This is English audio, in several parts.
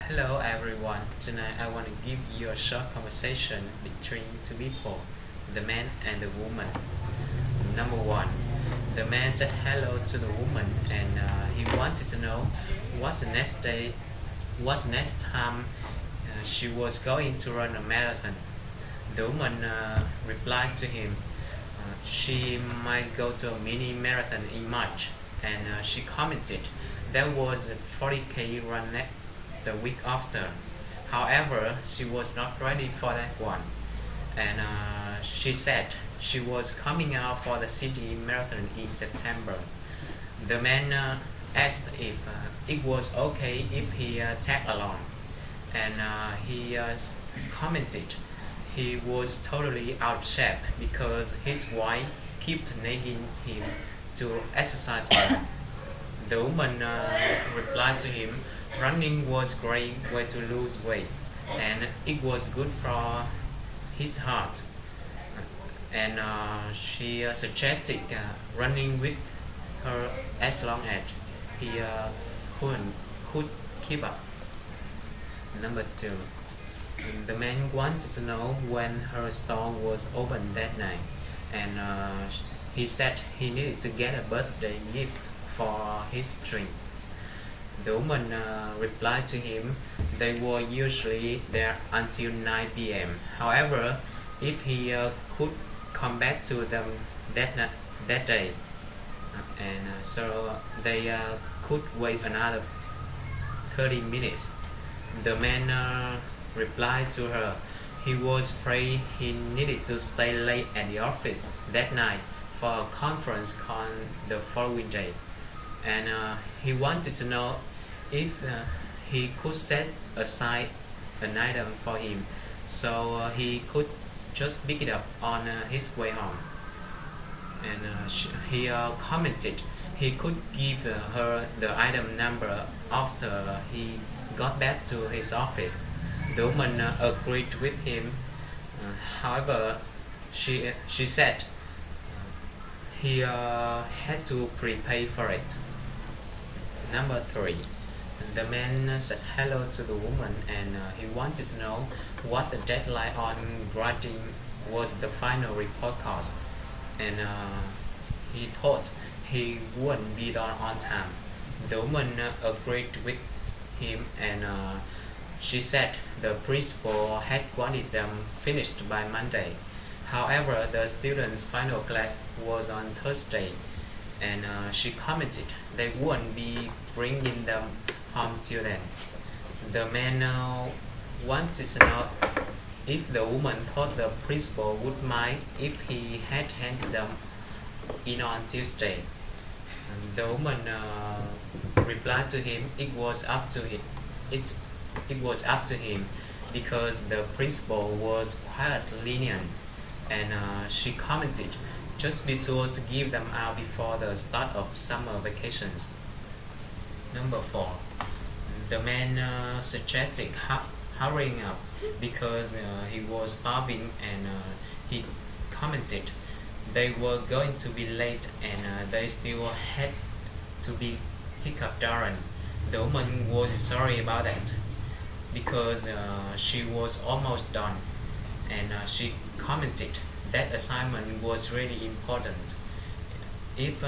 Hello everyone. Tonight I want to give you a short conversation between two people, the man and the woman. Number one, the man said hello to the woman and he wanted to know what's the next day, what's the next time she was going to run a marathon. The woman replied to him, she might go to a mini marathon in March, and she commented there was a 40K run the week after. However, she was not ready for that one, and she said she was coming out for the city marathon in September. The man asked if it was okay if he tagged along, and he commented he was totally out of shape because his wife kept nagging him to exercise more. The woman replied to him, running was a great way to lose weight and it was good for his heart. And she suggested running with her as long as he couldn't could keep up. Number two, the man wanted to know when her store was open that night, and he said he needed to get a birthday gift for his twins. The woman replied to him they were usually there until 9 p.m. However, if he could come back to them that day, and so they could wait another 30 minutes. The man replied to her he was afraid he needed to stay late at the office that night for a conference call the following day, and he wanted to know if he could set aside an item for him so he could just pick it up on his way home. And he commented he could give her the item number after he got back to his office. The woman agreed with him. However, she said he had to prepay for it. Number three, the man said hello to the woman and he wanted to know what the deadline on grading was the final report cost, and he thought he wouldn't be done on time. The woman agreed with him and she said the principal had wanted them finished by Monday. However, the students' final class was on Thursday, and she commented they wouldn't be bringing them home till then. The man wanted to know if the woman thought the principal would mind if he had handed them in on Tuesday. And the woman replied to him it was up to him. It was up to him because the principal was quite lenient, and she commented just be sure to give them out before the start of summer vacations. Number four, the man suggested hurrying up because he was starving, and he commented they were going to be late and they still had to be pick up Darren. The woman was sorry about that because she was almost done, and she commented that assignment was really important. If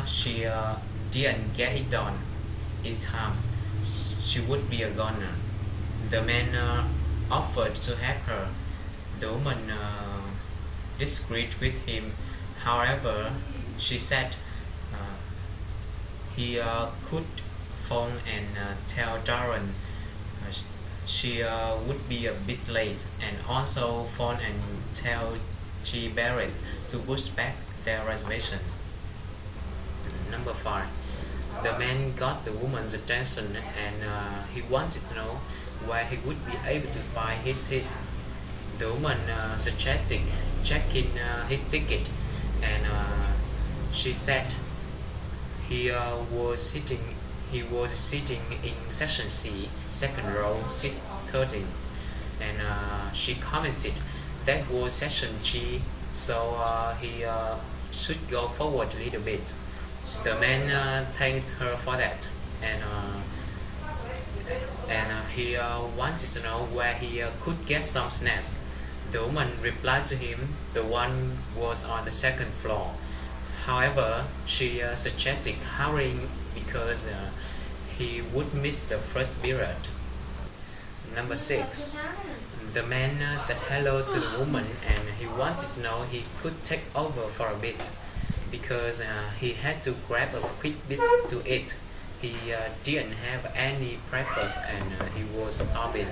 she didn't get it done in time, she would be a goner. The man offered to help her. The woman disagreed with him. However, she said he could phone and tell Darren she would be a bit late, and also phone and tell G. Barrett to push back their reservations. Number five, the man got the woman's attention and he wanted to know where he would be able to find his seat. The woman suggested checking his ticket, and she said he was sitting in section C, second row, 613, and she commented that was section G, so he should go forward a little bit. The man thanked her for that, and and he wanted to know where he could get some snacks. The woman replied to him the one was on the second floor. However, she suggested hurrying because he would miss the first period. Number 6. The man said hello to the woman and he wanted to know he could take over for a bit because he had to grab a quick bit to eat. He didn't have any breakfast and he was starving.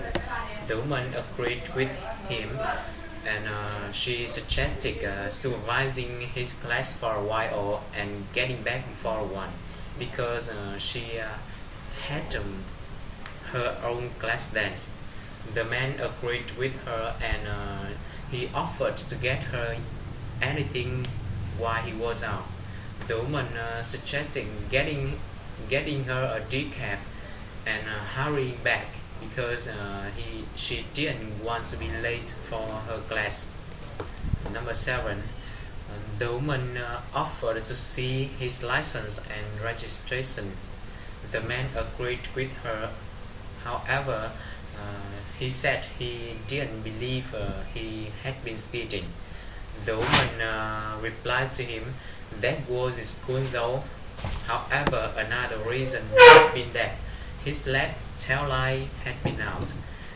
The woman agreed with him and she suggested supervising his class for a while and getting back before one because she had her own class then. The man agreed with her and he offered to get her anything while he was out. The woman suggested getting her a decaf and hurrying back because she didn't want to be late for her class. Number 7. The woman offered to see his license and registration. The man agreed with her. However, he said he didn't believe he had been speeding. The woman replied to him that was his school zone. However, another reason had been that his left tail light had been out,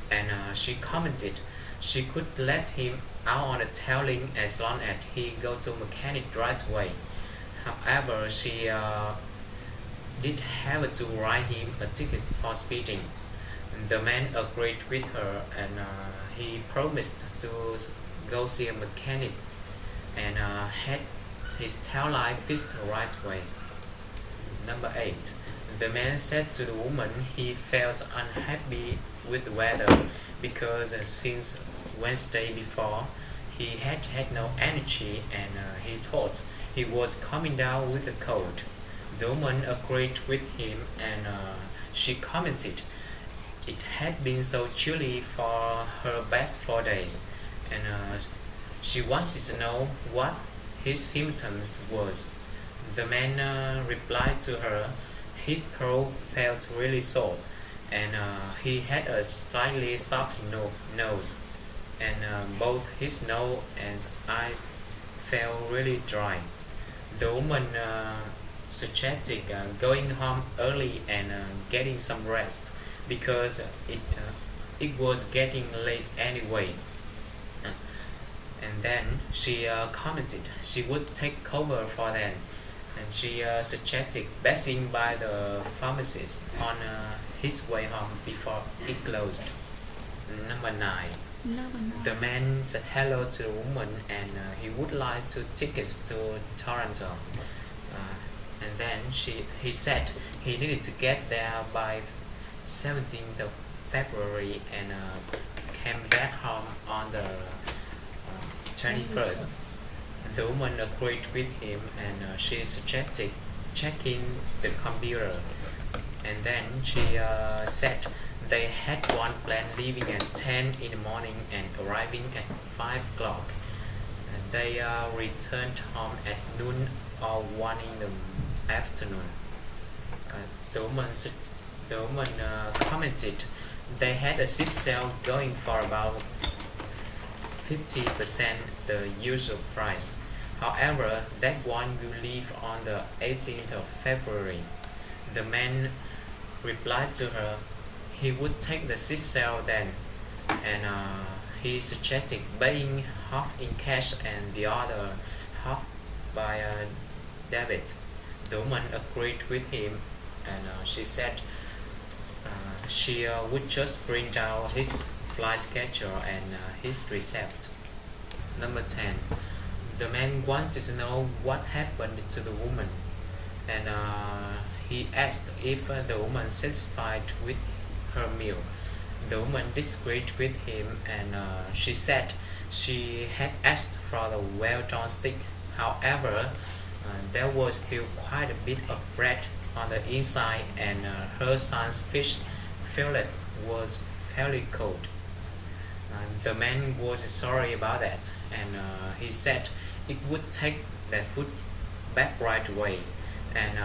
and she commented she could let him out on the tailing as long as he go to mechanic right away. However, she did have to write him a ticket for speeding. The man agreed with her and he promised to go see a mechanic and had his tail light fixed right away. Number 8. The man said to the woman he felt unhappy with the weather because since Wednesday before he had had no energy and he thought he was coming down with a cold. The woman agreed with him and she commented it had been so chilly for her past 4 days and she wanted to know what his symptoms was. The man replied to her his throat felt really sore and he had a slightly stuffy nose and both his nose and eyes felt really dry. The woman suggested going home early and getting some rest because it was getting late anyway. And then she commented she would take cover for them and she suggested passing by the pharmacist on his way home before it closed. Number 9. The man said hello to the woman and he would like two tickets to Toronto. And then he said he needed to get there by 17th of February and came back home on the 21st. The woman agreed with him and she suggested checking the computer. And then she said they had one plan leaving at 10 in the morning and arriving at 5 o'clock. And they returned home at noon or 1 in the afternoon. The woman commented they had a seat sale going for about 50% the usual price. However, that one will leave on the 18th of February. The man replied to her he would take the seat sale then, and he suggested paying half in cash and the other half by debit. The woman agreed with him and she said she would just print out his flight schedule and his receipt. Number 10. The man wanted to know what happened to the woman and he asked if the woman satisfied with her meal. The woman disagreed with him and she said she had asked for the well-done steak. However, there was still quite a bit of bread on the inside and her son's fish fillet was fairly cold. The man was sorry about that and he said it would take that food back right away and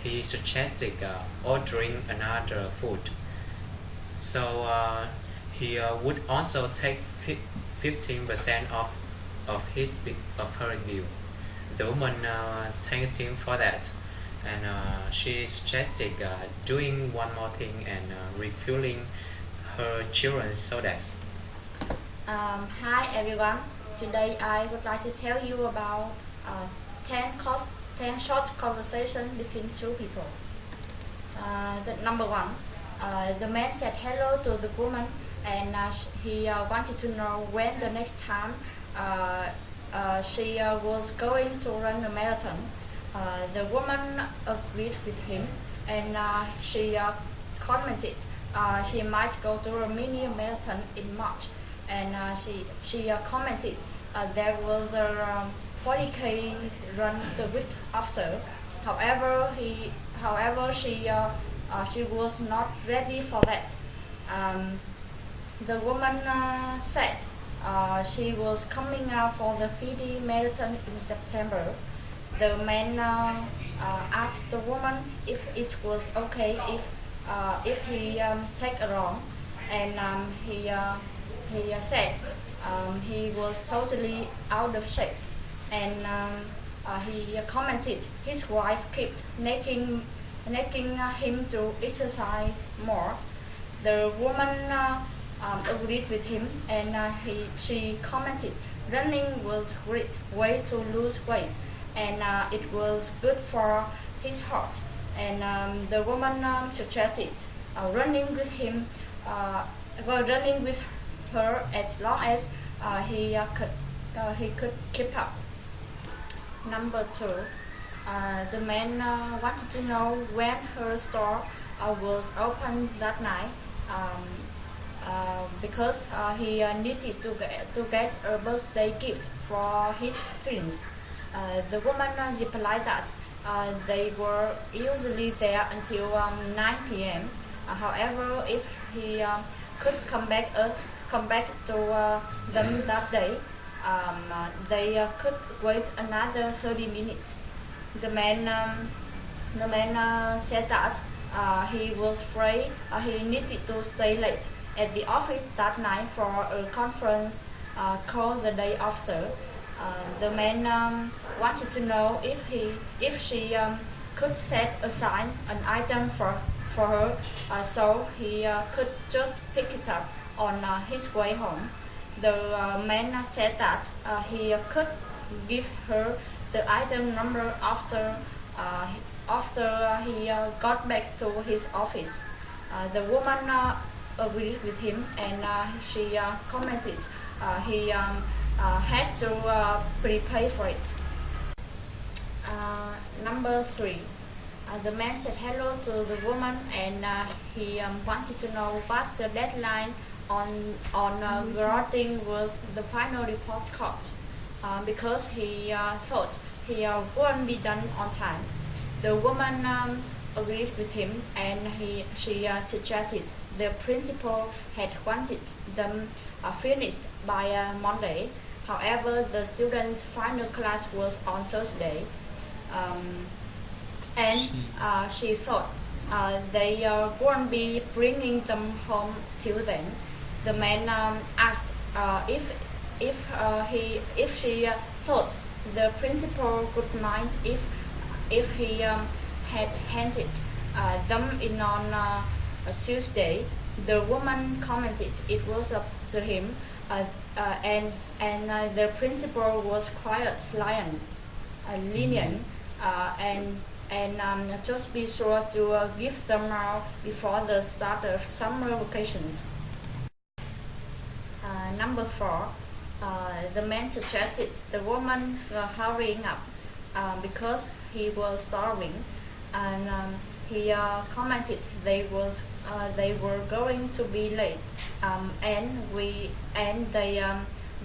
he suggested ordering another food. So he would also take 15% of her bill. The woman thanked him for that, and she suggested doing one more thing and refueling her children's sodas. Hi everyone. Today I would like to tell you about uh, 10 short conversation between two people. The number one, the man said hello to the woman, and he wanted to know when the next time she was going to run a marathon. The woman agreed with him, and she commented she might go to a mini marathon in March, and she commented there was a 40K run the week after. However, she was not ready for that. The woman said she was coming out for the city marathon in September. The man asked the woman if it was okay if he take along, and he said he was totally out of shape, and he commented his wife kept nagging him to exercise more. The woman agreed with him, and she commented running was a great way to lose weight, and it was good for his heart. And the woman suggested running with him, running with her as long as he could keep up. Number two, the man wanted to know when her store was open that night, because he needed to get a birthday gift for his twins. The woman replied that they were usually there until 9 p.m. However, if he could come back to them that day, they could wait another 30 minutes. The man said that he was afraid he needed to stay late at the office that night for a conference call the day after. The man wanted to know if she could set aside an item for her, so he could just pick it up on his way home. The man said that he could give her the item number after he got back to his office. The woman agreed with him, and she commented he had to prepare for it. Number three, the man said hello to the woman, and he wanted to know what the deadline on granting was the final report card, because he thought he wouldn't be done on time. The woman agreed with him, and she suggested the principal had wanted them finished by Monday. However, the students' final class was on Thursday, and she thought they won't be bringing them home till then. The man asked if she thought the principal would mind if he had handed them in on Tuesday. The woman commented it was up to him, and the principal was quite lenient, and just be sure to give them out before the start of summer vacations. Number four, the man suggested the woman hurrying up because he was starving, and he commented they were going to be late, and they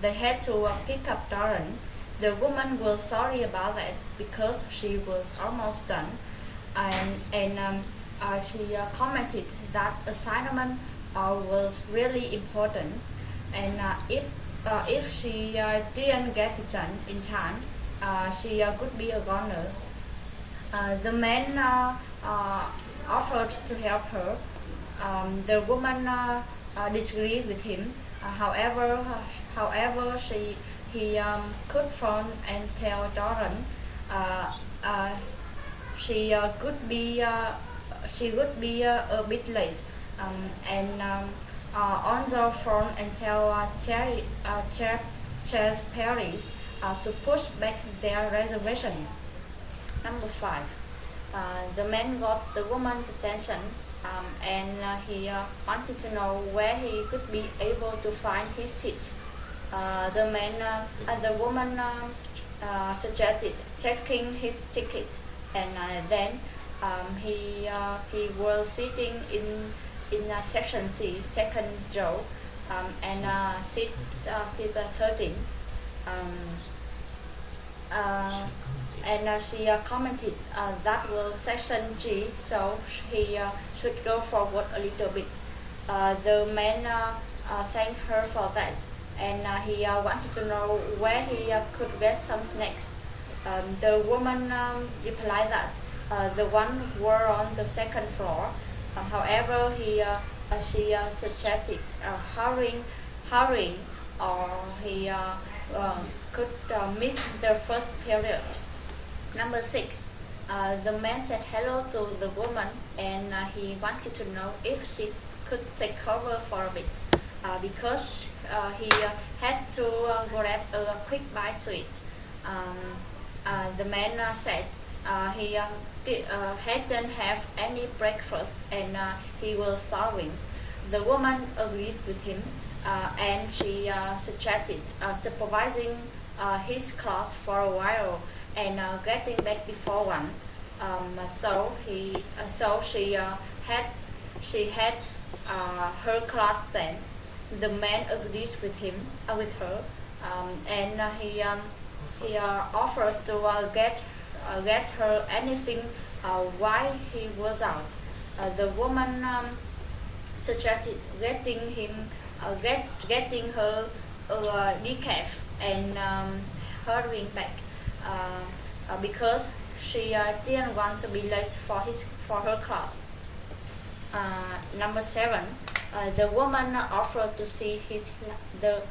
had to pick up Darren. The woman was sorry about that because she was almost done, and she commented that assignment was really important, and if she didn't get it done in time, she could be a goner. The man offered to help her, The woman disagreed with him. However, he could phone and tell Doran she would be a bit late, and on the phone and tell Chess Paris to push back their reservations. Number 5. The man got the woman's attention, and he wanted to know where he could be able to find his seats. The woman suggested checking his ticket, and then he was sitting in section C, second row, and seat 13. And she commented that was section G, so he should go forward a little bit. The man thanked her for that, and he wanted to know where he could get some snacks. The woman replied that the one were on the second floor. However, she suggested hurrying, or he could miss the first period. Number 6. The man said hello to the woman, and he wanted to know if she could take cover for a bit, because he had to grab a quick bite to it. The man said he hadn't have any breakfast, and he was starving. The woman agreed with him, and she suggested supervising his class for a while and getting back before 1. So she had her class then. The man agreed with her, and he offered to get her anything while he was out. The woman suggested getting her a decaf and hurrying back because she didn't want to be late for her class. Number 7. The woman offered to see the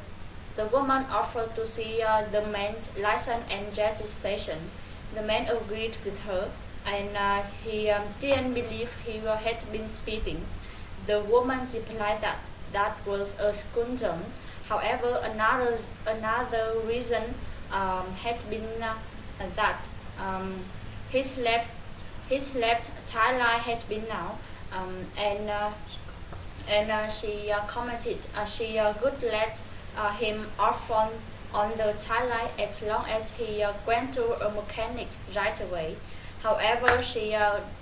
man's license and registration. The man agreed with her, and he didn't believe he had been speeding. The woman replied that was a school zone. However, another reason had been that his left tire line had been now, and she commented she would let him off on the tire line as long as he went to a mechanic right away. However, she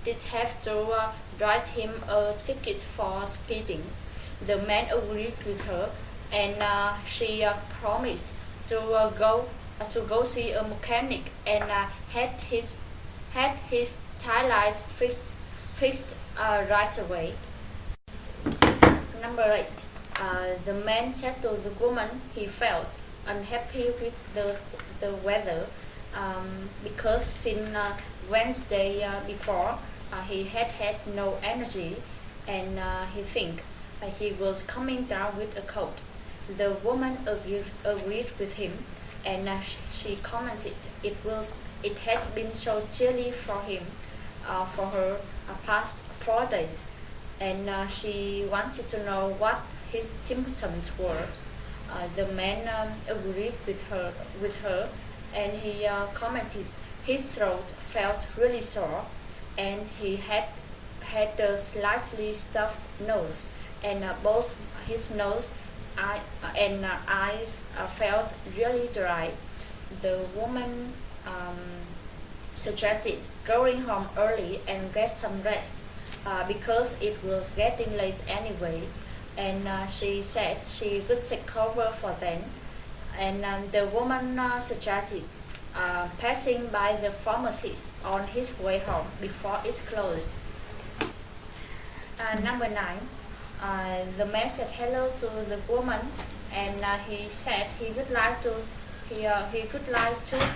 did have to write him a ticket for speeding. The man agreed with her, and she promised to go see a mechanic and had his tire lights fixed right away. Number 8. The man said to the woman he felt unhappy with the weather because since Wednesday before he had no energy, and he think he was coming down with a cold. The woman agreed with him, and she commented it had been so chilly for her past 4 days, and she wanted to know what his symptoms were. The man agreed with her, and he commented his throat felt really sore, and he had a slightly stuffed nose, and both his nose and eyes felt really dry. The woman suggested going home early and get some rest because it was getting late anyway, and she said she would take cover for them. And the woman suggested passing by the pharmacist on his way home before it closed. Number 9. The man said hello to the woman, and he said he would like 2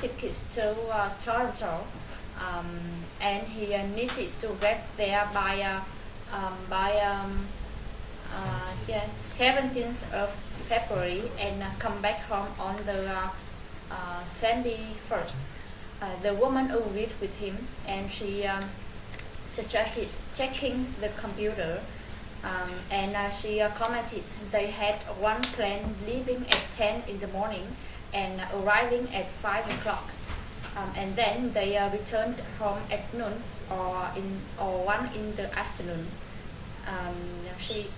tickets to Toronto, and he needed to get there by yeah, 17th of February and come back home on the 21st. The woman agreed with him and she suggested checking the computer and she commented they had one plane leaving at 10 in the morning and arriving at 5 o'clock. And then they returned home at noon or 1 in the afternoon. She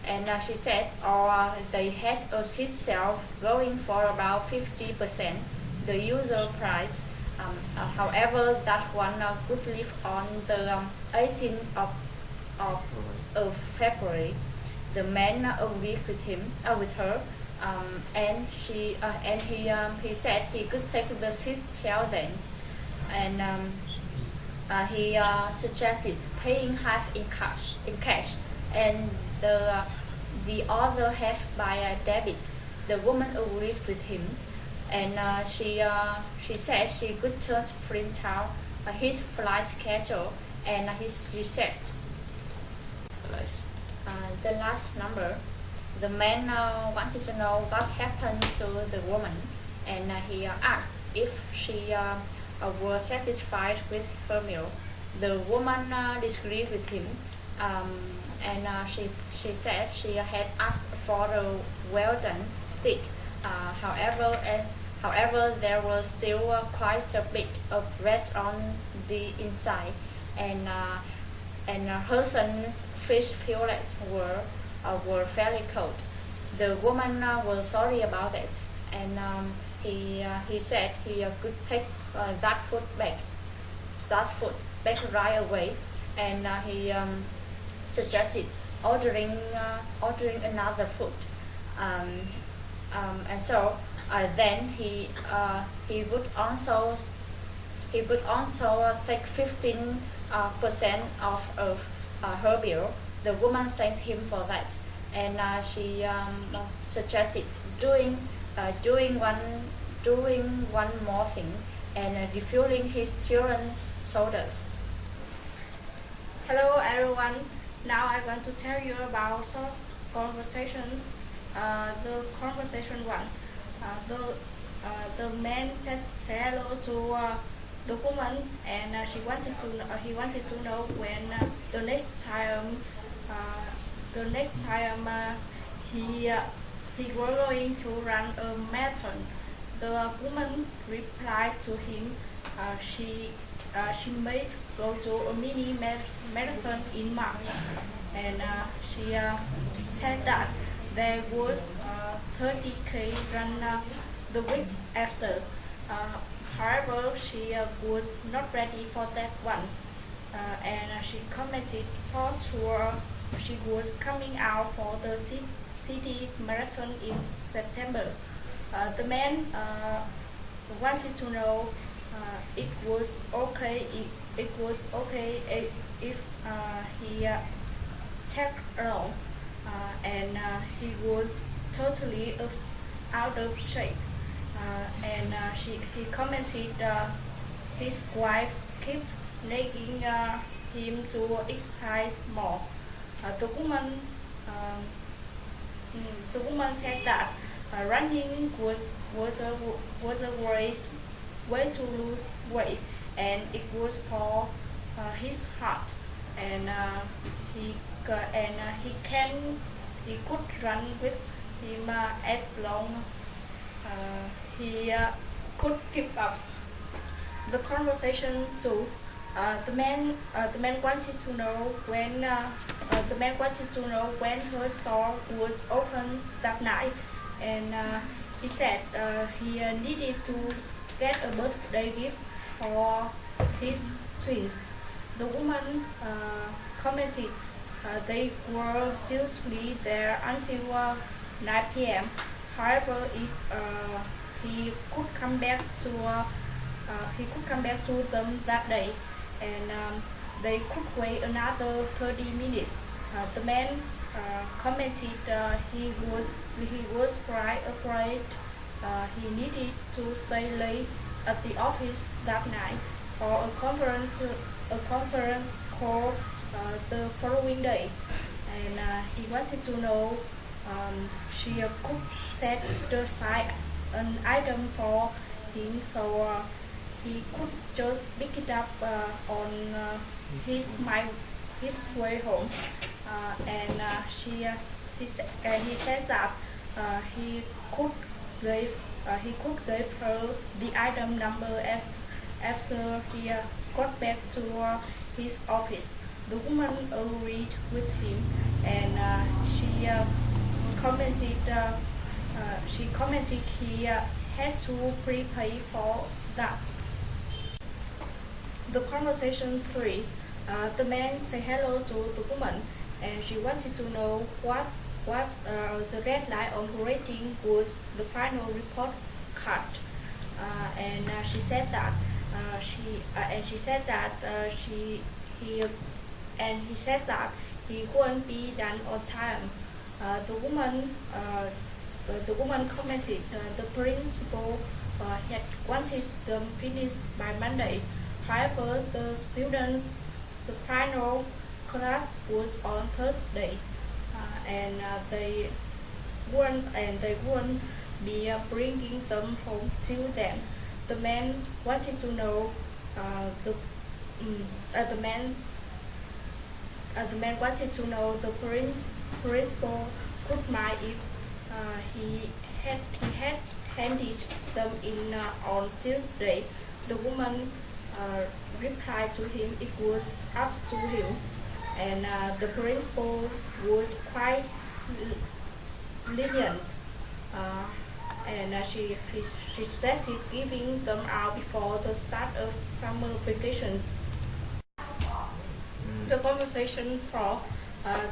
said they had a seat sale going for about 50% the usual price. However, that one could leave on the 18th of February. The man agreed with her, and he said he could take the seat sale then, and he suggested paying half in cash, and the other half by debit. The woman agreed with him, and she said she could just print out his flight schedule and his receipt. The last number, the man wanted to know what happened to the woman, and he asked if she was satisfied with her meal. The woman disagreed with him, and she said she had asked for a well-done steak. However, there was still quite a bit of red on the inside, and her son's fish fillets were fairly cold. The woman was sorry about it, and he said he could take that food back right away, and he suggested ordering another food, and so then he would also take 15% off of her bill. The woman thanked him for that, and she suggested doing one more thing and refueling his children's sodas. Hello everyone. Now I'm going to tell you about short conversations. The conversation one. The man said hello to the woman, and he wanted to know when the next time he was going to run a marathon. The woman replied to him, she might go to a mini marathon in March, and she said that there was 30K run the week after. However, she was not ready for that one, and she commented for sure she was coming out for the city marathon in September. The man wanted to know it was okay if he tagged along, and he was totally out of shape, and he commented his wife kept nagging him to exercise more. The woman said that running was a way to lose weight, and it was for his heart, and he could run with him as long he could keep up. The conversation too. The man wanted to know when her store was open that night, and he said he needed to get a birthday gift for his twins. The woman commented they were usually there until 9 p.m. However, if he could come back to them that day, and they could wait another 30 minutes. The man commented he was quite afraid he needed to stay late at the office that night for a conference call the following day, and he wanted to know she could set aside an item for him, so he could just pick it up on his way home, and he said that he could give her the item number after he got back to his office. The woman agreed with him, and she commented he had to prepay for that. The conversation 3. The man said hello to the woman, and she wanted to know what the red line on her rating was the final report card, and she said that he said that he wouldn't be done on time. The woman commented the principal had wanted them finished by Monday. However, the final class was on Thursday, and they wouldn't be bringing them home till then. The man wanted to know the man wanted to know the principal could mind if he had handed them in on Tuesday. The woman replied to him it was up to him, and the principal was quite lenient, and she suggested giving them out before the start of summer vacations. The conversation 4.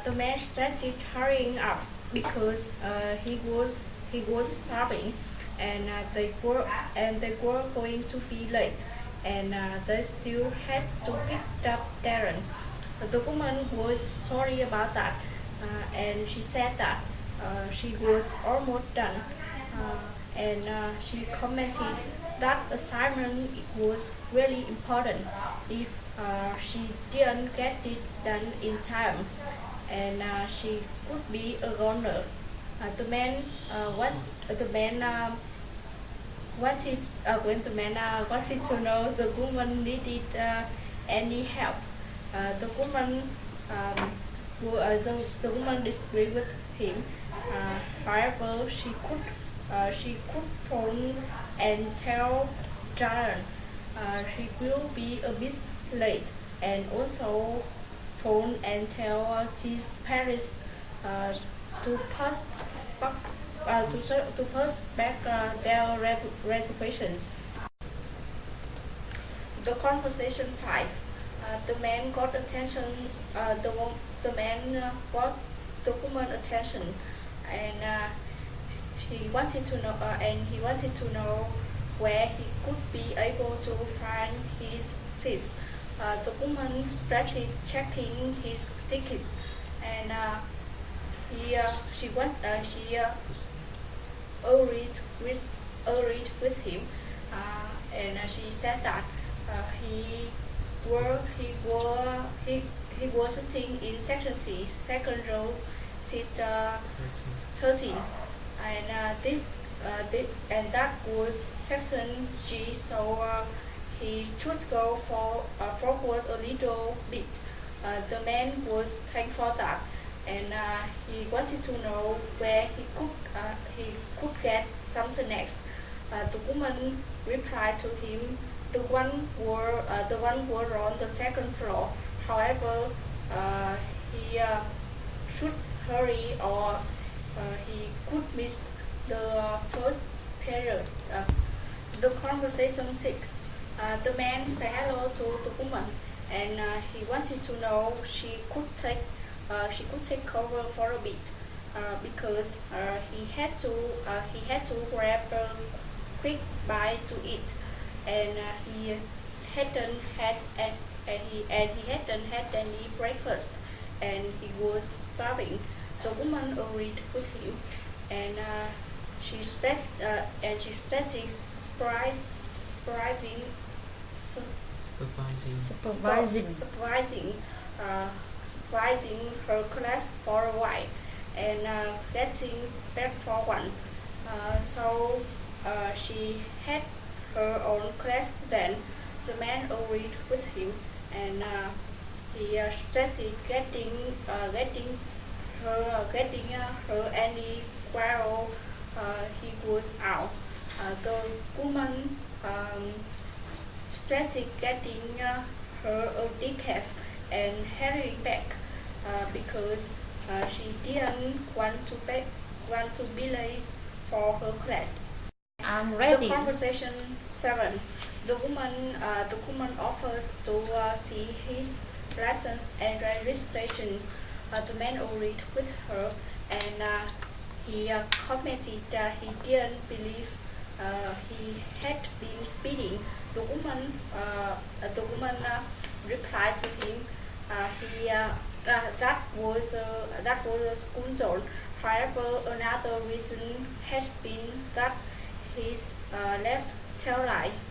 The man started hurrying up because he was starving, and they were going to be late, and they still had to pick up Darren. The woman was sorry about that, and she said that she was almost done, and she commented that assignment was really important if she didn't get it done in time, and she could be a goner. The man wanted to know the woman needed any help. The woman disagreed with him. However, she could phone and tell Darren he will be a bit late, and also phone and tell his parents to pass back their reservations. The conversation 5. The man got attention. The man got the woman attention, and he wanted to know where he could be able to find his seats. The woman started checking his tickets, and she agreed with him, and she said that he was sitting in section C, second row, seat 13, and that was section G, so he should go forward a little bit. The man was thankful for that, and he wanted to know where he could get some snacks. The woman replied to him, the one were on the second floor. However, he should hurry, or he could miss the first period. The conversation 6. The man said hello to the woman, and he wanted to know she could take cover for a bit, because he had to grab a quick bite to eat, and he hadn't had any breakfast, and he was starving. The woman agreed with him, and she started supervising supervising her class for a while and getting back for one. So she had her own class then. The man agreed with him and he started getting her any quarrel he was out. The woman started getting her a decaf and hurrying back because she didn't want to be late for her class. I'm The ready. conversation 7. The woman offers to see his license and registration. The man agreed with her and he commented that he didn't believe he had been speeding. The woman replied to him that was a school zone. However, another reason had been that his left tail light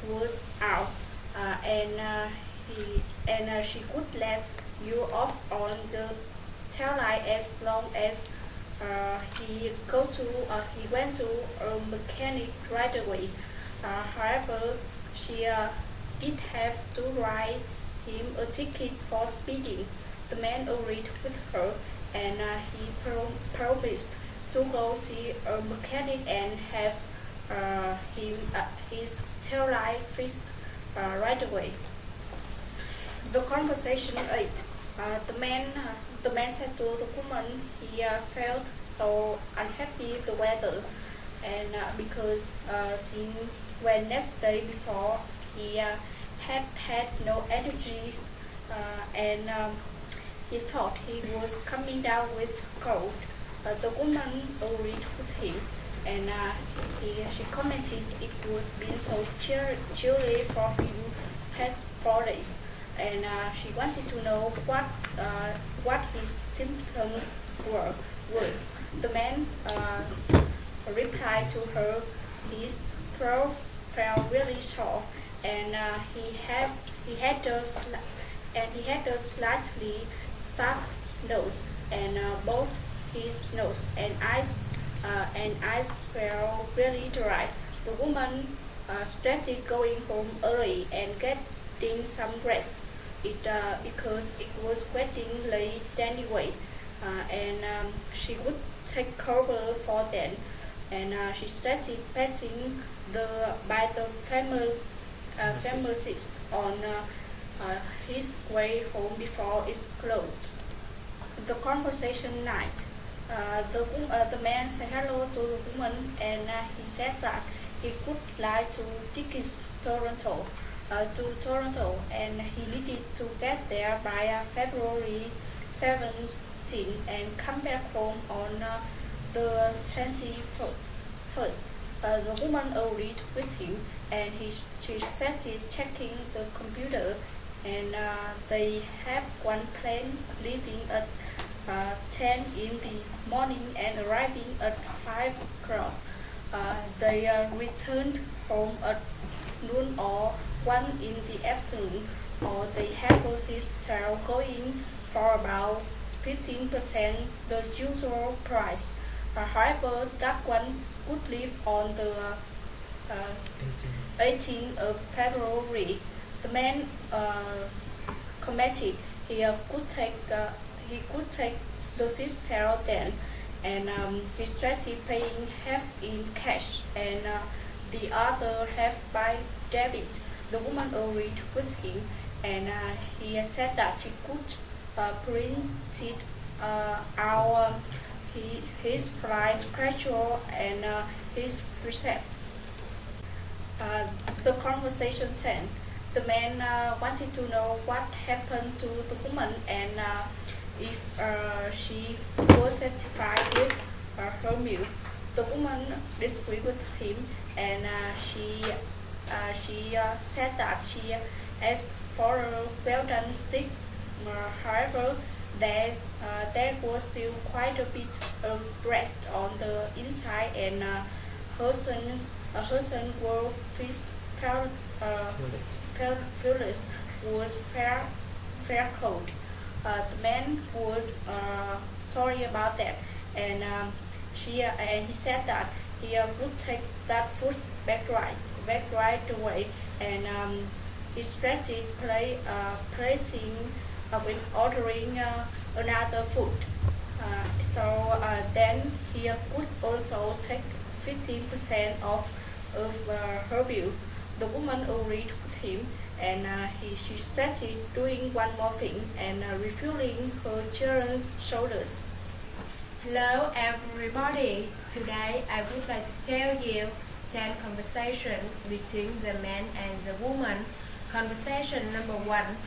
was out, and she could let you off on the tail light as long as he went to a mechanic right away. However, she did have to write him a ticket for speeding. The man agreed with her and he promised to go see a mechanic and have his tail light fixed right away. The conversation 8. The man said to the woman he felt so unhappy the weather and because since Wednesday before he had no energies and he thought he was coming down with cold. The woman agreed with him and she commented it was been so chilly for him past 4 days and she wanted to know what his symptoms were. The man replied to her his throat felt really sore and he had a slightly stuffed nose and both his nose and eyes felt really dry. The woman started going home early and getting some rest. Because it was getting late anyway, and she would take cover for then. And she started passing by the pharmacist on his way home before it closed. The conversation 9. The man said hello to the woman and he said that he would like to tickets to Toronto and he needed to get there by February 17 and come back home on the 21st. The woman agreed with him and she started checking the computer and they have one plane leaving at 10 in the morning and arriving at 5 o'clock. They returned home at noon or 1 in the afternoon, or they have a sale going for about 15% the usual price. However, that one would leave on the 18th of February. The man commented he could take the sale then, and he started paying half in cash and the other half by debit. The woman agreed with him and he said that she could print it out his flight schedule and his receipt. The conversation 10. The man wanted to know what happened to the woman and if she was satisfied with her meal. The woman disagreed with him and she said that she asked for a well-done steak. However, there was still quite a bit of bread on the inside and her son was fearless was fair cold. the man was sorry about that, and he said that he would take that food back right away, and he started placing when ordering another food. Then he would also take 15% of her bill. The woman agreed with him, and she started doing one more thing and refueling her children's shoulders. Hello everybody. Today I would like to tell you 10 conversations between the man and the woman. Conversation number 1.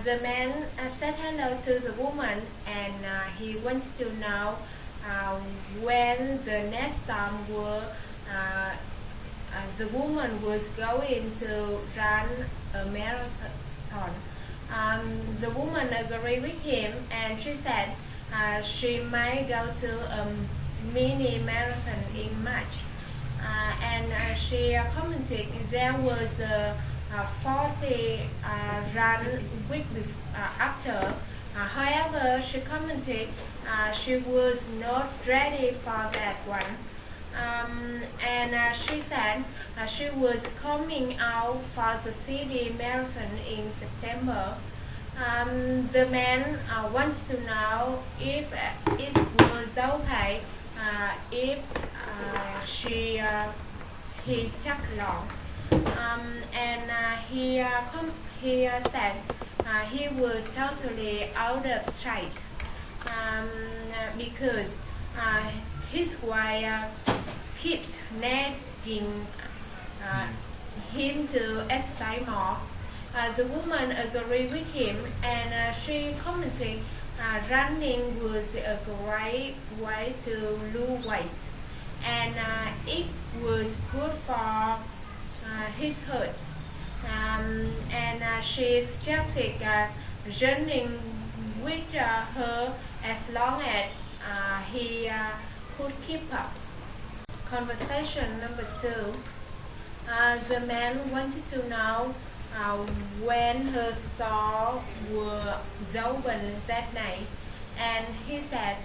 The man said hello to the woman, and he wanted to know when the next time the woman was going to run a marathon. The woman agreed with him, and she said she might go to a mini marathon in March. She commented there was a 40 run week after. However, she commented she was not ready for that one. She said she was coming out for the city marathon in September. The man wants to know if it was okay if he took long. He said he was totally out of sight because his wife kept nagging him to exercise more. The woman agreed with him, and she commented running was a great way to lose weight, and it was good for his heart. She suggested running with her as long as he could keep up. Conversation number 2. The man wanted to know when her store were open that night, and he said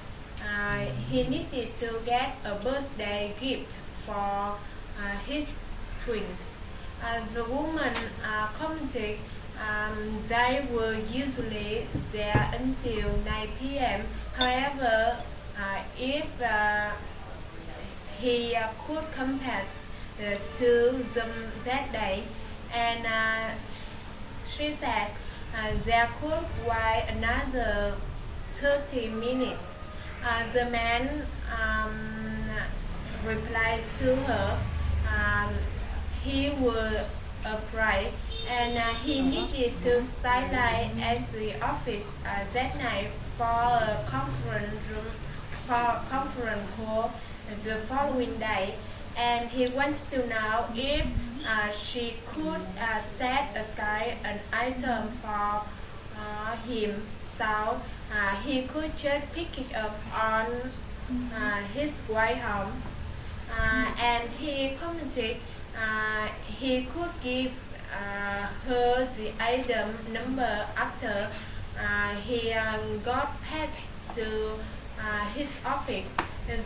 he needed to get a birthday gift for his twins. The woman commented they were usually there until 9 p.m. However, if he could come back to them that day, and she said there could wait another 30 minutes. The man replied to her he was afraid, and he needed to stay late at the office that night for a conference call the following day, and he wants to know if she could set aside an item for him so he could just pick it up on his way home. And he commented he could give her the item number after he got past to his office.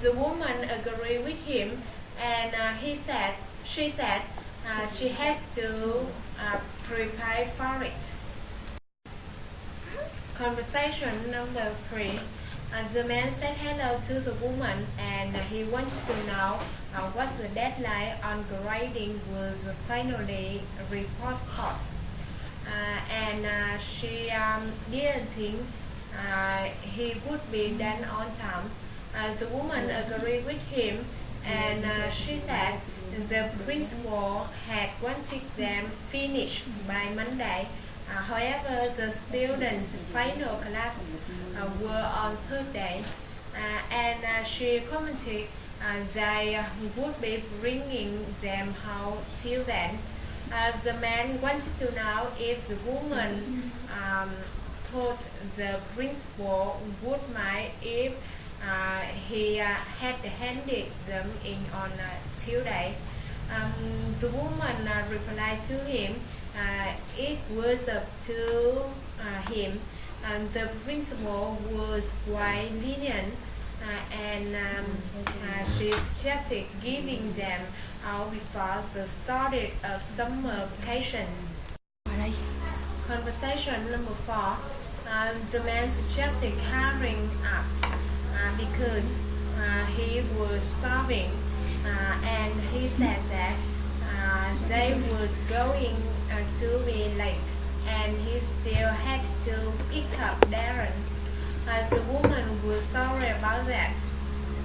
The woman agreed with him, and she said she had to prepare for it. Conversation number 3. The man said hello to the woman, and he wanted to know what the deadline on grading was finally report cost. She didn't think he would be done on time. The woman agreed with him, and she said the principal had wanted them finished by Monday. However, the students' final class were on Thursday, and she commented they would be bringing them home till then. The man wanted to know if the woman thought the principal would mind if he had handed them in on Tuesday. The woman replied to him it was up to him. and the principal was quite lenient, and she suggested giving them out before the start of summer vacations. Conversation number 4. The man suggested hiring up because he was starving, and he said that they was going to be late, and he still had to pick up Darren. The woman was sorry about that,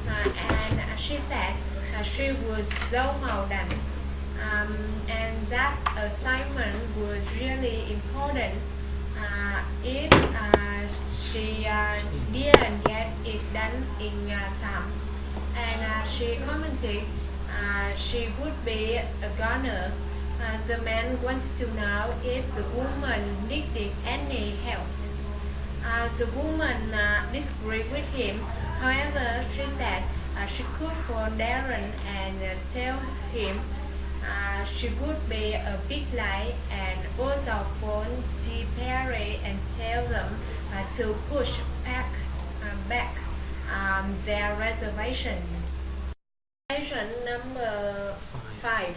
and she said she was so well done, and that assignment was really important. If she didn't get it done in time, and she commented she would be a goner. The man wanted to know if the woman needed any help. The woman disagreed with him. However, she said she could phone Darren and tell him she would be a big lie, and also phone G. Perry and tell them to push back their reservations. Reservation number 5.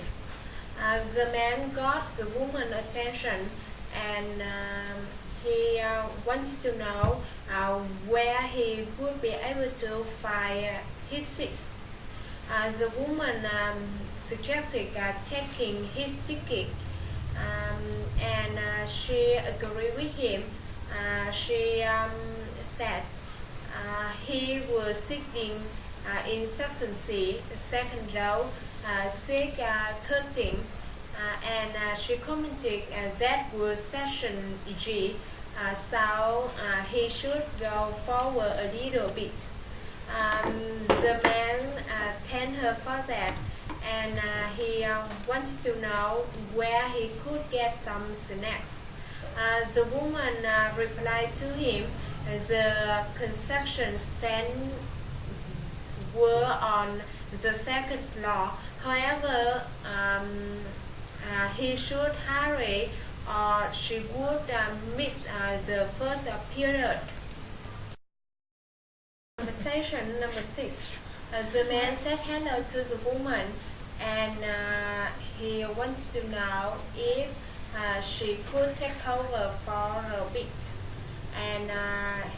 The man got the woman's attention, and he wanted to know where he would be able to find his seats. The woman suggested taking his ticket, and she agreed with him. She said he was sitting in section C, second row, seat 13, and she commented that was section G, so he should go forward a little bit. The man thanked her for that, and he wanted to know where he could get some snacks. The woman replied to him the concession stand were on the second floor. However, he should hurry or she would miss the first period. Conversation number 6. The man said hello to the woman, and he wants to know if she could take over for a bit. And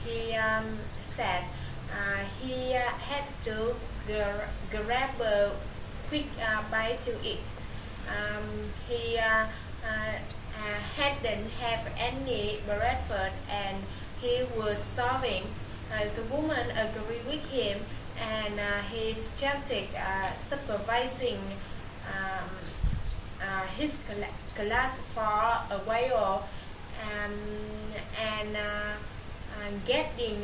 he said he had to grab a quick bite to eat. He hadn't have any breakfast, and he was starving. The woman agreed with him, and he started supervising his class for a while, and getting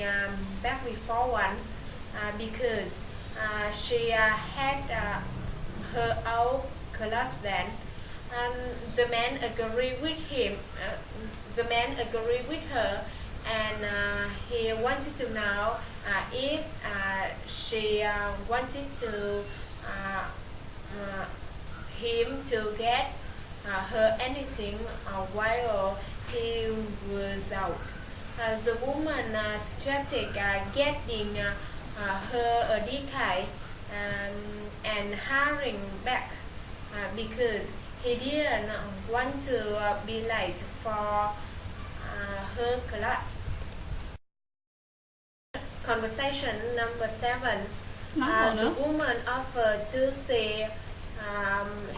back before one because she had her own class then. The man agreed with him. The man agreed with her, and he wanted to know if she wanted to him to get her anything while he was out. The woman suggested getting her a decal and hurrying back because he didn't want to be late for her class. Conversation number 7. The woman offered to see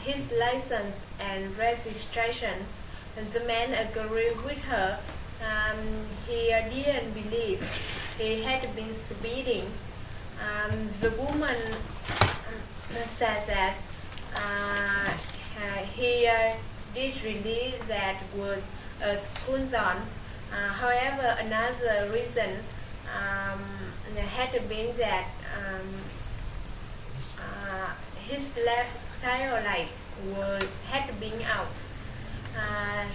his license and registration. The man agreed with her. He didn't believe he had been speeding. The woman said that he did really that was a school zone. However, another reason had been that his left tail light had been out.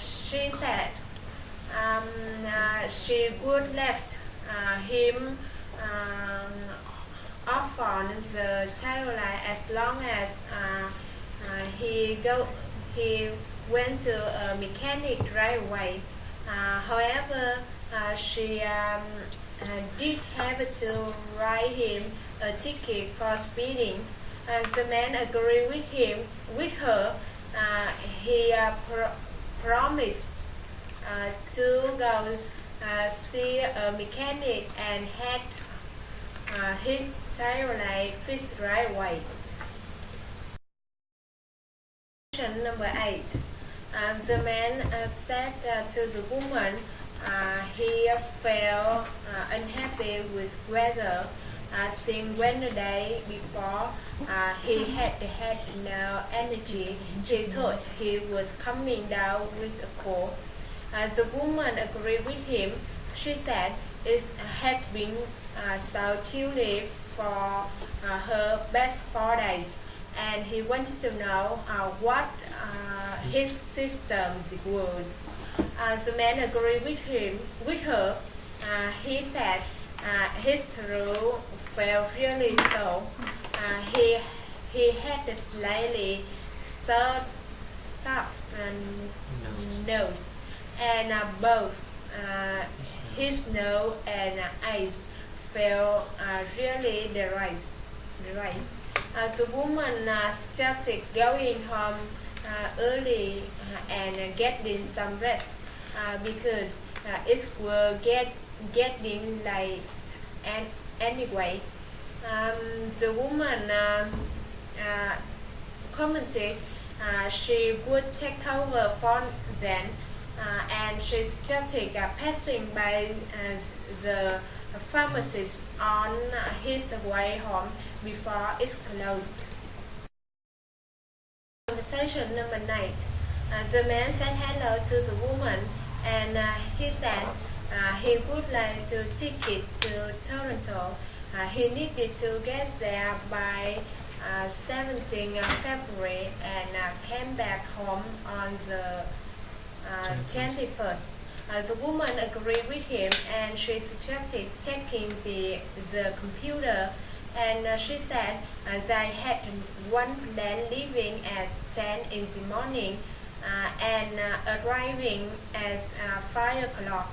She said she would left him off on the tail light as long as he went to a mechanic right away. However, she did have to write him a ticket for speeding. The man agreed with her. He promised to go see a mechanic and had his tire fixed right away. Number 8. The man said to the woman he felt unhappy with weather since when the day before he had no energy. He thought he was coming down with a cold. The woman agreed with him. She said it had been so chilly for her best 4 days, and he wanted to know what his systems was. The man agreed with her. He said his throat felt really sore. He had a slightly stuffed nose, and both his nose and eyes felt really dry. The woman started going home early and getting some rest because it will getting late and anyway. The woman commented she would take over for them, and she started passing by the pharmacist on his way home before it's closed. Conversation number 9. The man said hello to the woman, and he said he would like to take it to Toronto. He needed to get there by 17 February and came back home on the 21st. The woman agreed with him, and she suggested checking the computer, and she said they had one plan leaving at 10 in the morning and arriving at 5 o'clock.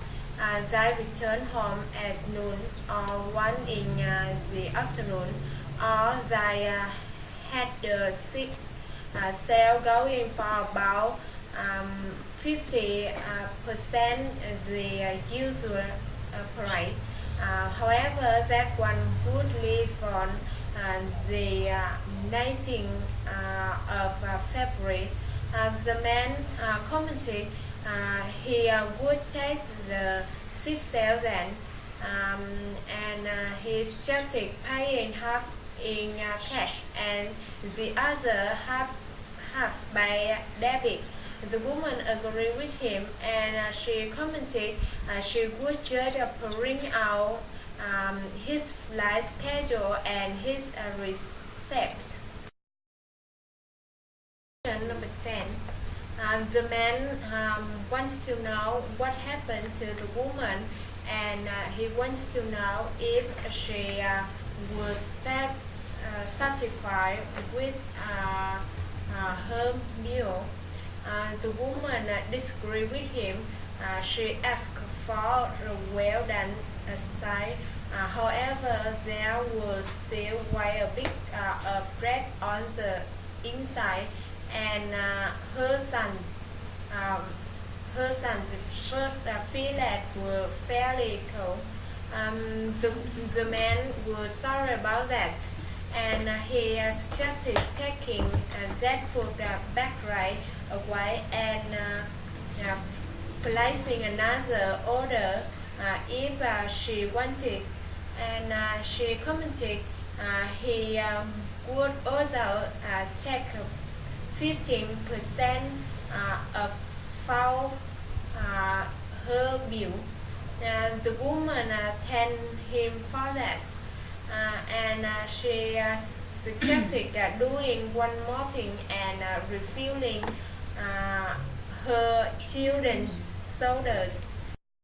They returned home at noon or 1 in the afternoon, or they had the sale going for about 50% the usual price. However, that one would leave on the 19th of February. The man commented he would take the sale then, and he started paying half in cash and the other half by debit. The woman agreed with him, and she commented she would just bring out his flight schedule and his receipt. Number 10. The man wants to know what happened to the woman, and he wants to know if she was satisfied with her meal. The woman disagreed with him. She asked for a well-done steak. However, there was still quite a bit of bread on the inside, and her son's first fillet were fairly cold. The man was sorry about that, and he started taking that food back right away and placing another order if she wanted. And she commented he would also take 15% of for her bill. The woman thanked him for that, and she suggested doing one more thing and refilling her children's sodas.